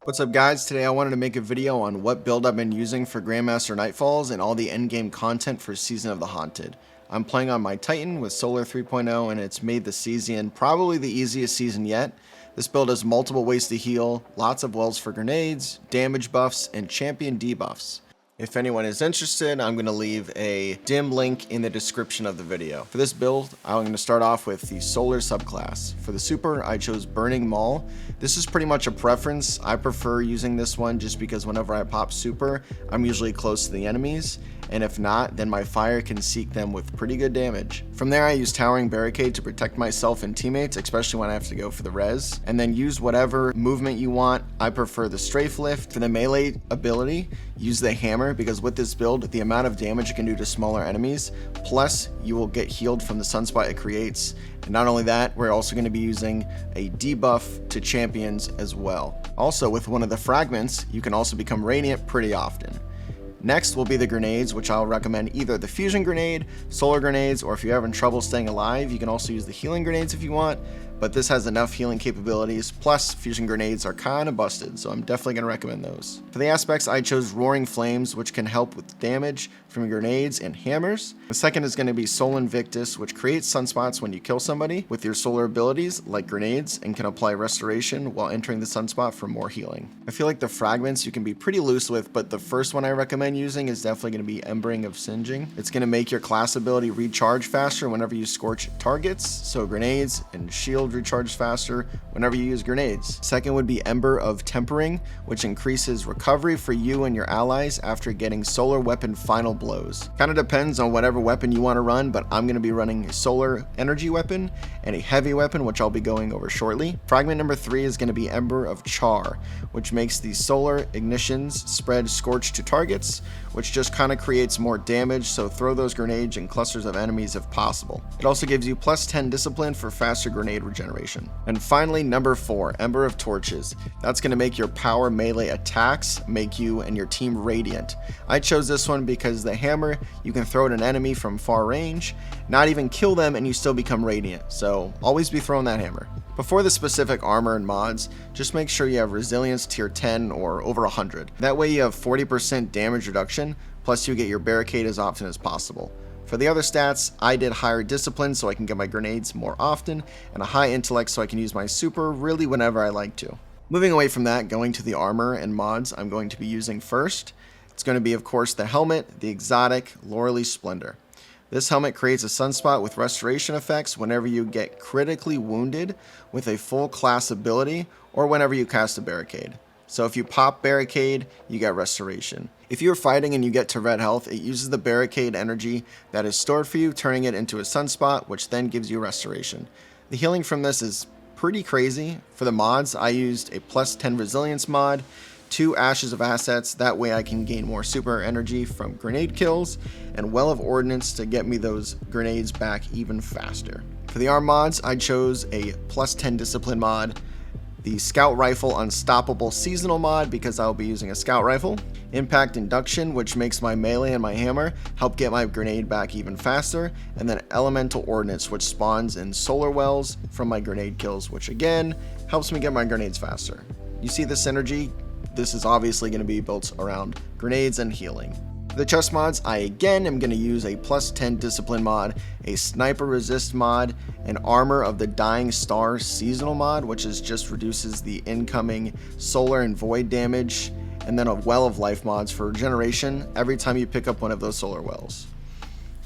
What's up guys, today I wanted to make a video on what build I've been using for Grandmaster Nightfalls and all the endgame content for Season of the Haunted. I'm playing on my Titan with Solar 3.0 and it's made the season probably the easiest season yet. This build has multiple ways to heal, lots of wells for grenades, damage buffs, and champion debuffs. If anyone is interested, I'm going to leave a dim link in the description of the video. For this build, I'm going to start off with the Solar subclass. For the super, I chose Burning Maul. This is pretty much a preference. I prefer using this one just because whenever I pop super, I'm usually close to the enemies, and if not, then my fire can seek them with pretty good damage. From there, I use Towering Barricade to protect myself and teammates, especially when I have to go for the res, and then use whatever movement you want. I prefer the Strafe Lift. For the melee ability, use the Hammer, because with this build, the amount of damage it can do to smaller enemies, plus you will get healed from the sunspot it creates. And not only that, we're also going to be using a debuff to champions as well. Also, with one of the Fragments, you can also become Radiant pretty often. Next will be the grenades, which I'll recommend either the fusion grenade, solar grenades, or if you're having trouble staying alive, you can also use the healing grenades if you want, but this has enough healing capabilities, plus fusion grenades are kind of busted, so I'm definitely going to recommend those. For the aspects, I chose Roaring Flames, which can help with damage from grenades and hammers. The second is going to be Sol Invictus, which creates sunspots when you kill somebody with your solar abilities, like grenades, and can apply restoration while entering the sunspot for more healing. I feel like the Fragments you can be pretty loose with, but the first one I recommend using is definitely going to be Embering of Singeing. It's going to make your class ability recharge faster whenever you scorch targets, so grenades and shield recharge faster whenever you use grenades. Second would be Ember of Tempering, which increases recovery for you and your allies after getting solar weapon final blows. Kind of depends on whatever weapon you want to run, but I'm going to be running a solar energy weapon and a heavy weapon, which I'll be going over shortly. Fragment number 3 is going to be Ember of Char, which makes the solar ignitions spread scorch to targets, which just kind of creates more damage, so throw those grenades in clusters of enemies if possible. It also gives you plus 10 discipline for faster grenade regeneration. And finally, number 4, Ember of Torches. That's going to make your power melee attacks make you and your team radiant. I chose this one because the hammer, you can throw at an enemy from far range, not even kill them, and you still become radiant, so always be throwing that hammer. Before the specific armor and mods, just make sure you have resilience tier 10 or over 100. That way you have 40% damage reduction, plus you get your barricade as often as possible. For the other stats, I did higher discipline so I can get my grenades more often, and a high intellect so I can use my super really whenever I like to. Moving away from that, going to the armor and mods I'm going to be using first, it's going to be of course the helmet, the exotic Lorelei Splendor. This helmet creates a sunspot with restoration effects whenever you get critically wounded with a full class ability or whenever you cast a barricade. So if you pop barricade, you get restoration. If you're fighting and you get to red health, it uses the barricade energy that is stored for you, turning it into a sunspot, which then gives you restoration. The healing from this is pretty crazy. For the mods, I used a plus 10 resilience mod, 2 Ashes of Assets, that way I can gain more super energy from grenade kills, and Well of Ordnance to get me those grenades back even faster. For the arm mods, I chose a plus 10 discipline mod, the Scout Rifle Unstoppable Seasonal mod because I'll be using a Scout Rifle, Impact Induction, which makes my melee and my hammer help get my grenade back even faster, and then Elemental Ordnance, which spawns in solar wells from my grenade kills, which again helps me get my grenades faster. You see the synergy? This is obviously going to be built around grenades and healing. For the chest mods, I again am going to use a plus 10 discipline mod, a sniper resist mod, an armor of the dying star seasonal mod, which just reduces the incoming solar and void damage, and then a well of life mods for regeneration every time you pick up one of those solar wells.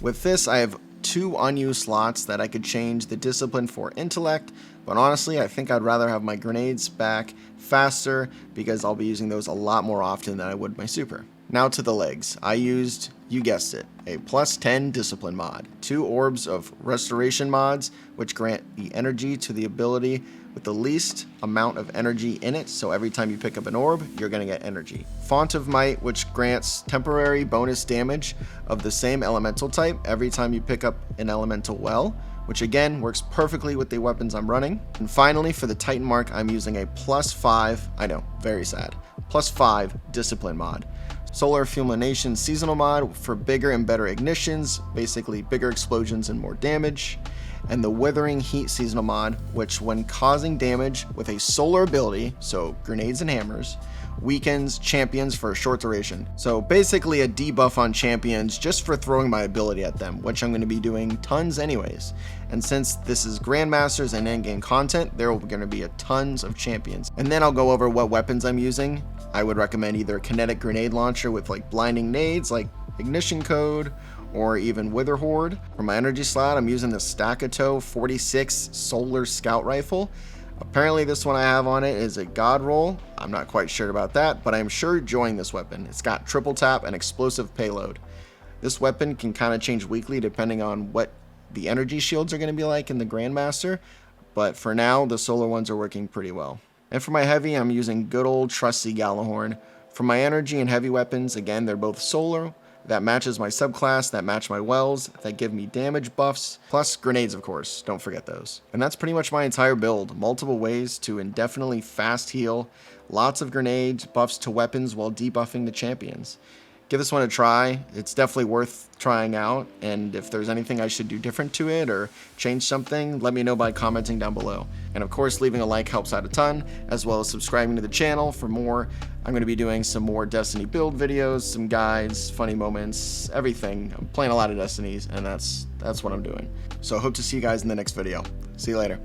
With this, I have 2 unused slots that I could change the discipline for intellect, but honestly I think I'd rather have my grenades back faster because I'll be using those a lot more often than I would my super. Now to the legs. I used, you guessed it, a plus 10 discipline mod, 2 orbs of restoration mods which grant the energy to the ability with the least amount of energy in it, so every time you pick up an orb you're going to get energy. Font of Might, which grants temporary bonus damage of the same elemental type every time you pick up an elemental well, which again works perfectly with the weapons I'm running. And finally, for the Titan mark, I'm using a plus 5, I know, very sad, plus 5 discipline mod. Solar Fulmination Seasonal mod for bigger and better ignitions, basically bigger explosions and more damage. and the Withering Heat seasonal mod, which when causing damage with a solar ability, so grenades and hammers, weakens champions for a short duration. So basically a debuff on champions just for throwing my ability at them, which I'm going to be doing tons anyways. And since this is Grandmasters and endgame content, there are going to be tons of champions. And then I'll go over what weapons I'm using. I would recommend either a kinetic grenade launcher with like blinding nades like Ignition Code, or even Wither Horde. For my energy slot, I'm using the Staccato 46 Solar Scout Rifle. Apparently this one I have on it is a God Roll. I'm not quite sure about that, but I'm sure enjoying this weapon. It's got triple tap and explosive payload. This weapon can kind of change weekly depending on what the energy shields are going to be like in the Grandmaster, but for now the solar ones are working pretty well. And for my heavy, I'm using good old trusty Gallahorn. For my energy and heavy weapons, again, they're both solar. That matches my subclass, that match my wells, that give me damage buffs, plus grenades of course, don't forget those. And that's pretty much my entire build. Multiple ways to indefinitely fast heal, lots of grenades, buffs to weapons while debuffing the champions. Give this one a try, it's definitely worth trying out, and if there's anything I should do different to it or change something, let me know by commenting down below. And of course, leaving a like helps out a ton, as well as subscribing to the channel for more. I'm going to be doing some more Destiny build videos, some guides, funny moments, everything. I'm playing a lot of Destinies, and that's what I'm doing. So I hope to see you guys in the next video. See you later.